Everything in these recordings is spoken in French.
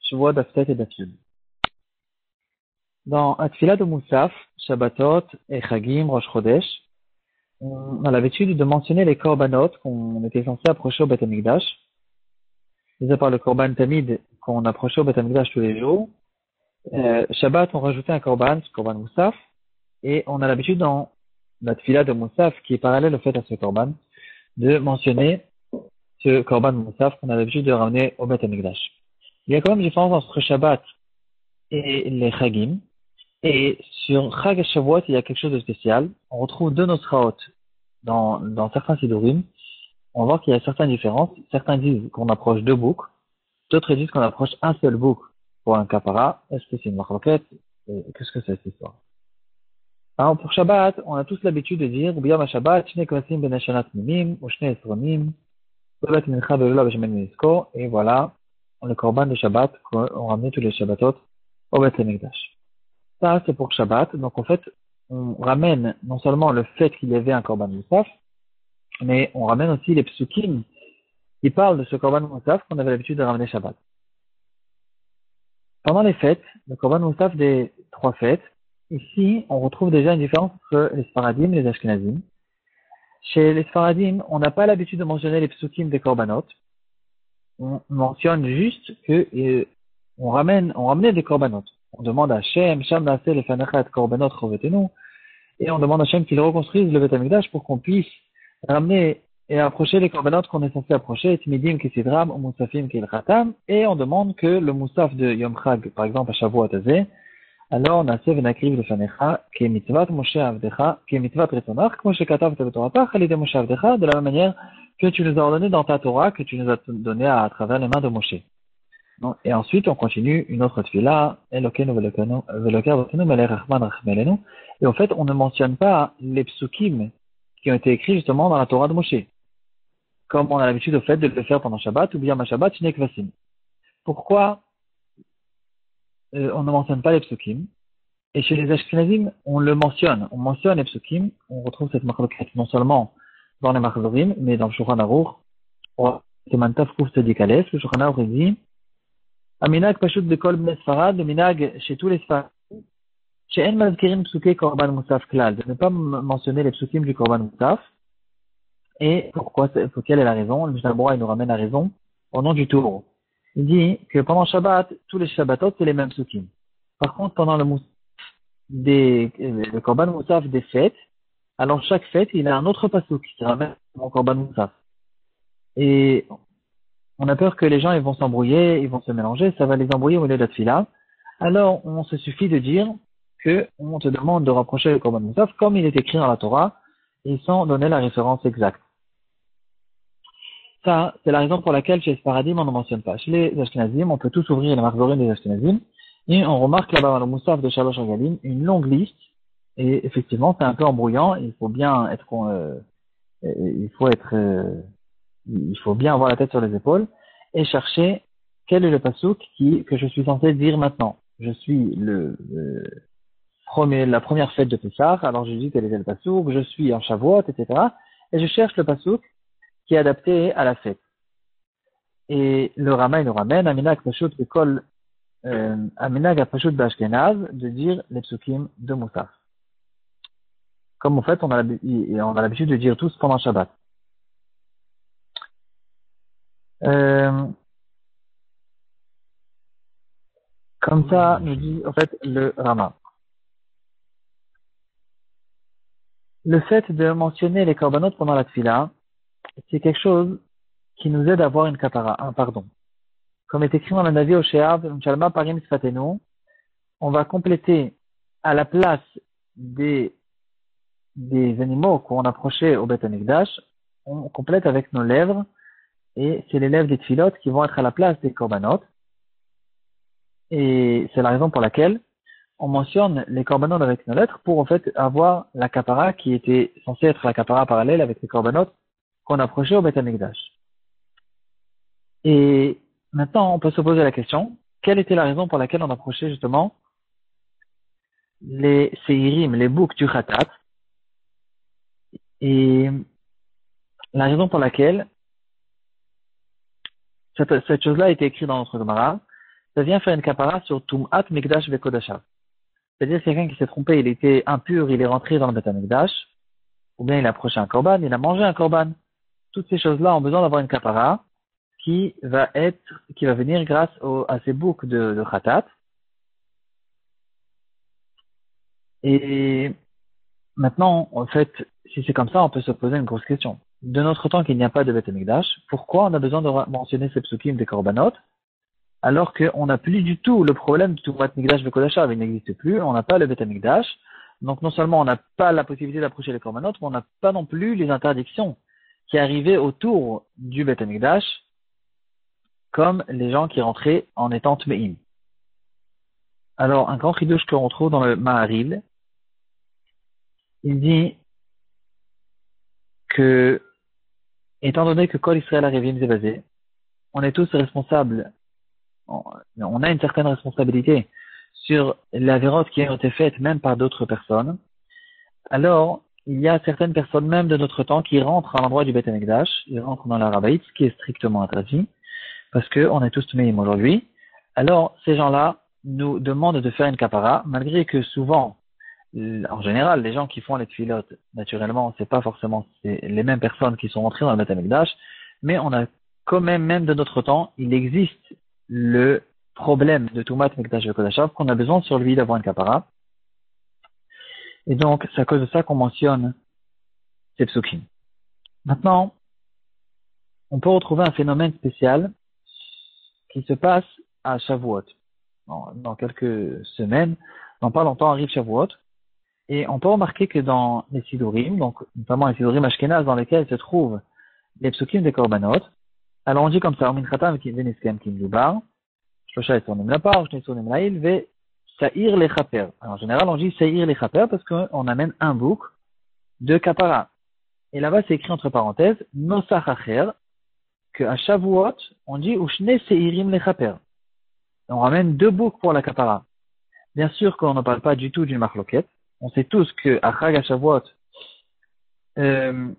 Shavuot Daftet et Dafyud. Dans Atfilah de Moussaf, Shabbatot et Chagim, Rosh Chodesh, on a l'habitude de mentionner les korbanot qu'on était censé approcher au Beth Amikdash. Mis à part le korban tamid qu'on approchait au Beth Amikdash tous les jours. Shabbat, on rajoutait un korban, ce korban Moussaf, et on a l'habitude dans la Tfilah de Moussaf, qui est parallèle au fait à ce korban, de mentionner ce korban Moussaf qu'on a l'habitude de ramener au Beth Amikdash. Il y a quand même une différence entre Shabbat et les Chagim. Et sur Chag Shavuot, il y a quelque chose de spécial. On retrouve deux nosraot dans certains sidurim. On va voir qu'il y a certaines différences. Certains disent qu'on approche deux boucs. D'autres disent qu'on approche un seul bouc pour un kapara. Est-ce que c'est une marloquette? Qu'est-ce que c'est cette histoire? Alors, pour Shabbat, on a tous l'habitude de dire, Biyam Shabbat, Shne Kvasim ben Hashanat Mimim, ou Shne Esronim, Belet Mincha Belola B'Shemen Misko, et voilà, le korban de Shabbat, qu'on ramenait tous les Shabbatot au Beth Amikdash. Ça, c'est pour Shabbat. Donc, en fait, on ramène non seulement le fait qu'il y avait un korban Moussaf, mais on ramène aussi les psukim qui parlent de ce korban Moussaf qu'on avait l'habitude de ramener Shabbat. Pendant les fêtes, le korban Moussaf des trois fêtes, ici, on retrouve déjà une différence entre les Sfaradim et les Ashkenazim. Chez les Sfaradim, on n'a pas l'habitude de mentionner les psukim des korbanot. On mentionne juste que on ramenait des korbanot. On demande à Hachem, Sham Naaseh lefanecha et korbanot chovetenu, et on demande à Hachem qu'il reconstruise le Beth Amikdash pour qu'on puisse ramener et approcher les korbanot qu'on est censé approcher, Tmidim Kisidram, ou Moussafim Kilchatam, et on demande que le Moussaf de Yom Chag, par exemple à Shavuot Hazeh, alors Naaseh venakriv lefanecha, ki mitzvat Moshe Avdecha, ki mitzvat Retonach, כמו שכתבת בתורתך, על ידי Moshe Avdecha, de la même manière que tu nous as ordonné dans ta Torah, que tu nous as donné à travers les mains de Moshe. Et ensuite, on continue une autre tefila, Elokeinu veloker avotenu melech rachman rachmelenu. Et en fait, on ne mentionne pas les psukim qui ont été écrits justement dans la Torah de Moshe, comme on a l'habitude au fait de le faire pendant Shabbat, ou bien ma Shabbat, shne kvasim. Pourquoi on ne mentionne pas les psukim? Et chez les Ashkenazim, on mentionne les psukim. On retrouve cette marloquette non seulement dans les Machzorim, mais dans le Shulchan Aruch, c'est Mantav Kuf Tzadik Aleph, le Shulchan Aruch dit Aminag Pashut de Kol Bnei Sfarad, le minag chez tous les Sfarad, chez En Mazkirim Psuké Korban Moussaf Klal, de ne pas mentionner les psukim du Korban Moussaf. Et pourquoi, quelle est la raison? Le Mishnah Berurah, il nous ramène la raison au nom du tour. Il dit que pendant Shabbat, tous les Shabbatot, c'est les mêmes psukim. Par contre, pendant le Korban Moussaf des fêtes, alors chaque fête, il a un autre pasuk qui ramène au Korban Moussaf. Et on a peur que les gens ils vont s'embrouiller, ils vont se mélanger, ça va les embrouiller au milieu de la tefila. Alors, on se suffit de dire que on te demande de rapprocher le Korban Moussaf comme il est écrit dans la Torah et sans donner la référence exacte. Ça, c'est la raison pour laquelle chez les Sfaradim, on ne mentionne pas. Chez les Ashkenazim, on peut tous ouvrir les Machzorim des Ashkenazim et on remarque là-bas dans le Moussaf de Shalosh Regalim une longue liste et effectivement, c'est un peu embrouillant. Il faut bien avoir la tête sur les épaules et chercher quel est le pasuk que je suis censé dire maintenant. Je suis la première fête de Pessah, alors je dis quel est le pasuk, je suis en Shavuot, etc. Et je cherche le pasuk qui est adapté à la fête. Et le Rama, il nous ramène, Aminag Pashut Bashkenaz, de dire les psukim de Moussaf. Comme en fait, on a l'habitude de dire tous pendant Shabbat. Comme ça, nous dit, en fait, le Rama. Le fait de mentionner les korbanot pendant la tefila, c'est quelque chose qui nous aide à avoir une kapara, un pardon. Comme est écrit dans la Navi Oshéav, Mchalma Parim Sfatenu, on va compléter à la place des animaux qu'on approchait au Beth Amikdash, on complète avec nos lèvres, et c'est les lèvres des tefilot qui vont être à la place des korbanot. Et c'est la raison pour laquelle on mentionne les korbanot avec nos lettres pour en fait avoir la kapara qui était censée être la kapara parallèle avec les korbanot qu'on approchait au Beth Amikdash. Et maintenant, on peut se poser la question, quelle était la raison pour laquelle on approchait justement les seirim, les boucs du Khatat? Et la raison pour laquelle cette chose-là a été écrite dans notre Gemara, ça vient faire une kapara sur Tum'at Mikdash Vekodashav. C'est-à-dire quelqu'un qui s'est trompé, il était impur, il est rentré dans le Beth Amikdash, ou bien il a approché un korban, il a mangé un korban. Toutes ces choses-là ont besoin d'avoir une kapara qui va venir grâce à ces boucs de khatat. Et maintenant, en fait, si c'est comme ça, on peut se poser une grosse question. De notre temps qu'il n'y a pas de Beth Amikdash, pourquoi on a besoin de mentionner ces psukim des korbanot, alors qu'on n'a plus du tout le problème du Tumat Mikdash Vekodashav, il n'existe plus, on n'a pas le Beth Amikdash, donc non seulement on n'a pas la possibilité d'approcher les korbanot, mais on n'a pas non plus les interdictions qui arrivaient autour du Beth Amikdash, comme les gens qui rentraient en étant Tmeim. Alors, un grand chidouche qu'on retrouve dans le Maharil, il dit que, étant donné que Kol Israël Arevim Zevazé, on est tous responsables, on a une certaine responsabilité sur la vérote qui a été faite même par d'autres personnes, alors il y a certaines personnes même de notre temps qui rentrent à l'endroit du Beth Amikdash, ils rentrent dans l'Arabait, ce qui est strictement interdit, parce qu'on est tous Tmeim aujourd'hui. Alors ces gens-là nous demandent de faire une kapara, malgré que souvent, en général, les gens qui font les tfilotes, naturellement, c'est pas forcément les mêmes personnes qui sont rentrées dans le Beth Amikdash, mais on a quand même de notre temps, il existe le problème de Tumat Mikdash Vekodashav qu'on a besoin sur lui d'avoir une kapara. Et donc, c'est à cause de ça qu'on mentionne ces psukim. Maintenant, on peut retrouver un phénomène spécial qui se passe à Shavuot. Dans quelques semaines, dans pas longtemps arrive Shavuot. Et on peut remarquer que dans les Sidurim, donc notamment les Sidurim Ashkenaz dans lesquels se trouvent les psukim des Korbanot, alors on dit comme ça, Omin Khatam Veniskem Kimlubar, Shosha Esonim Lapar, Shne Esonim Lail, Ve Saïr Lechaper. Alors en général, on dit Saïr Lechaper parce qu'on amène un bouc de Kapara. Et là-bas, c'est écrit entre parenthèses, Nosach Acher, que à Shavuot, on dit Ushne Seirim Lechaper. On ramène deux boucs pour la Kapara. Bien sûr qu'on ne parle pas du tout d'une marloquette. On sait tous que à Chag à Shavuot, on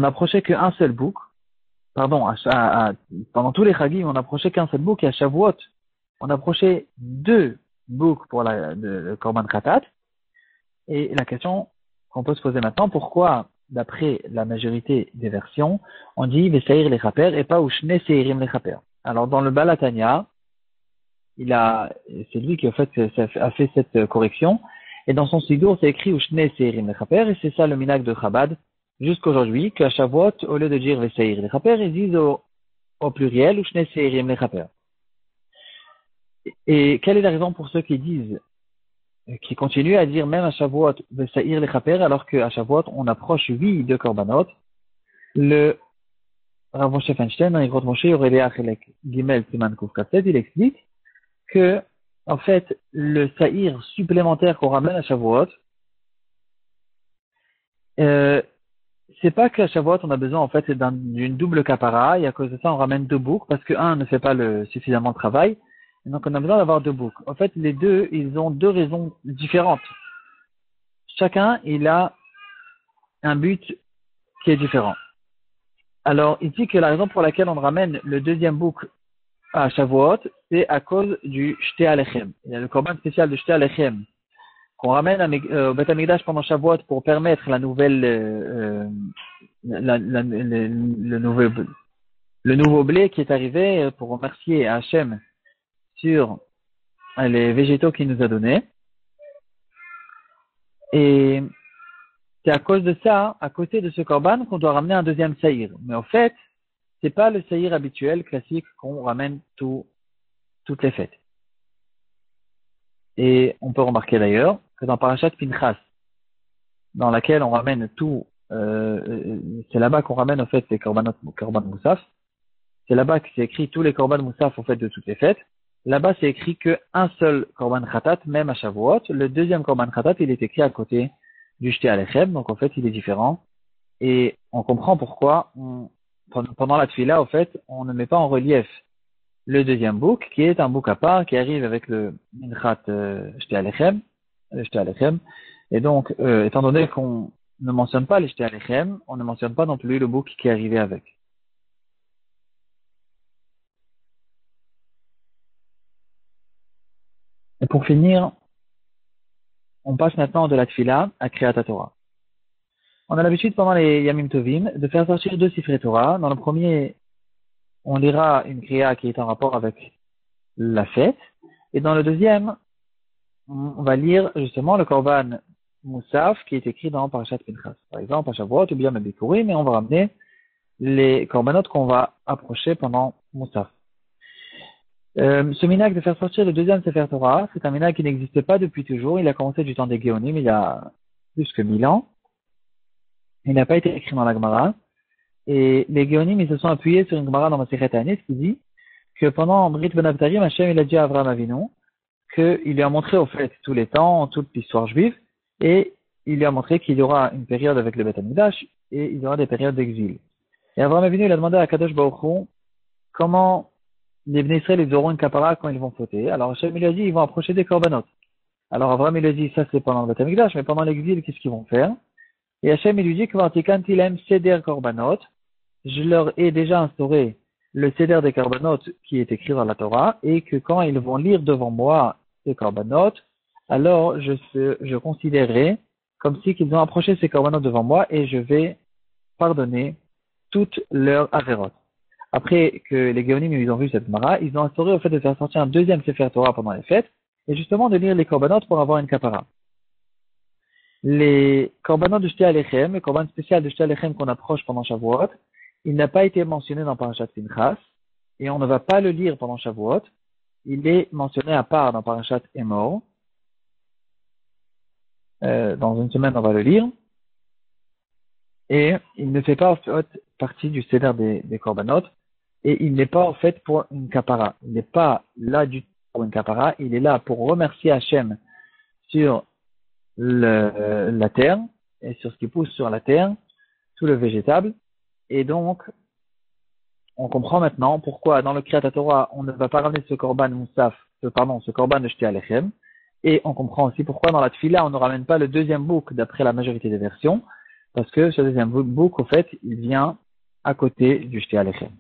n'approchait qu'un seul bouc. Pardon, pendant tous les Chagim, on n'approchait qu'un seul bouc, et à Shavuot, on approchait deux boucs pour le Korban Khatat. Et la question qu'on peut se poser maintenant, pourquoi, d'après la majorité des versions, on dit Vesaïr les Chaper et pas Ushne Seirim les Chaper. Alors, dans le Balatania, c'est lui qui a fait cette correction. Et dans son Sidour, c'est écrit Ushne Seirim les Chaper, et c'est ça le minag de Chabad, jusqu'aujourd'hui, qu'à Shavuot, au lieu de dire Vesaïr les Chaper, ils disent au pluriel Ushne Seirim les Chaper. Et quelle est la raison pour ceux qui continuent à dire même à Shavuot Vesaïr les Chaper, alors qu'à Shavuot, on approche 8 de Korbanot? Le Rav Moshe Feinstein, dans les Grottes Moshe, Aurélia Chelek Gimel Siman Kuf Kafet, il explique que, en fait, le saïr supplémentaire qu'on ramène à Shavuot, c'est pas qu'à Shavuot on a besoin, en fait, d'une double kapara, et à cause de ça, on ramène deux boucs, parce que un ne fait pas suffisamment de travail, et donc on a besoin d'avoir deux boucs. En fait, les deux, ils ont deux raisons différentes. Chacun, il a un but qui est différent. Alors, il dit que la raison pour laquelle on ramène le deuxième bouc à Shavuot, c'est à cause du Shte Alechem. Il y a le korban spécial de Shte Alechem qu'on ramène au Beth Amikdash pendant Shavuot pour permettre le nouveau blé qui est arrivé pour remercier Hachem sur les végétaux qu'il nous a donnés. Et c'est à cause de ça, à côté de ce korban, qu'on doit ramener un deuxième saïr. Mais en fait, c'est pas le saïr habituel, classique, qu'on ramène toutes les fêtes. Et on peut remarquer d'ailleurs que dans Parashat Pinchas, dans laquelle on ramène tout, c'est là-bas qu'on ramène en fait les korban moussaf. C'est là-bas que c'est écrit tous les korban moussaf en fait de toutes les fêtes. Là-bas c'est écrit qu'un seul korban khatat, même à Shavuot. Le deuxième korban khatat, il est écrit à côté du Shte Alechem, donc en fait il est différent. Et on comprend pourquoi pendant la tfila, en fait, on ne met pas en relief le deuxième bouc, qui est un bouc à part, qui arrive avec le minchat Shte Alechem, et donc, étant donné qu'on ne mentionne pas les Shte Alechem, on ne mentionne pas non plus le bouc qui est arrivé avec. Pour finir, on passe maintenant de la Tfila à Kriyat Torah. On a l'habitude pendant les Yamim Tovim de faire sortir 2 Sifrei Torah. Dans le premier, on lira une Kriya qui est en rapport avec la fête. Et dans le deuxième, on va lire justement le Korban Moussaf qui est écrit dans Parashat Pinchas. Par exemple, à Shavuot ou bien à Bikurim, mais on va ramener les Korbanot qu'on va approcher pendant Moussaf. Ce minhag de faire sortir le deuxième Sefer Torah, c'est un minhag qui n'existe pas depuis toujours. Il a commencé du temps des Géonim, il y a plus que 1000 ans. Il n'a pas été écrit dans la Gemara. Et les Géonim, ils se sont appuyés sur une Gemara dans Masechet Anis qui dit que pendant Brit Ben Abtarim, Hachem, il a dit à Avraham Avinu qu'il lui a montré au fait tous les temps, toute l'histoire juive, et il lui a montré qu'il y aura une période avec le Beth Amikdash et il y aura des périodes d'exil. Et Avraham Avinu, il a demandé à Kadosh Baruch Hu comment les Bnei Israël, ils auront une kapara quand ils vont fauter. Alors Hachem, il a dit, ils vont approcher des korbanot. Alors Avraham, il a dit, ça c'est pendant le Beth Amikdash, mais pendant l'exil, qu'est-ce qu'ils vont faire? Et Hachem, il lui dit que Vartikantilem Seder Korbanot, je leur ai déjà instauré le Seder des Korbanot qui est écrit dans la Torah, et que quand ils vont lire devant moi ces Korbanot, alors je considérerai comme si qu'ils ont approché ces Korbanot devant moi, et je vais pardonner toutes leurs avérotes. Après que les Géonim ils ont vu cette Mara, ils ont instauré au fait de faire sortir un deuxième Sefer Torah pendant les fêtes, et justement de lire les Korbanot pour avoir une kapara. Les Korbanot de Shtei Alechem, le Korban spécial de Shtei Alechem qu'on approche pendant Shavuot, il n'a pas été mentionné dans Parashat Pinchas, et on ne va pas le lire pendant Shavuot. Il est mentionné à part dans Parashat Emor. Dans une semaine, on va le lire. Et il ne fait pas en fait partie du Seder des Korbanot, et il n'est pas en fait pour une kapara. Il n'est pas là du tout pour une kapara, il est là pour remercier Hachem sur la terre, et sur ce qui pousse sur la terre, tout le végétable. Et donc, on comprend maintenant pourquoi dans le Kriyat Torah, on ne va pas ramener ce Korban Moussaf, ce Korban de Shtei Alechem. Et on comprend aussi pourquoi dans la Tfila, on ne ramène pas le deuxième bouc d'après la majorité des versions, parce que ce deuxième bouc, au fait, il vient à côté du Shtei Alechem.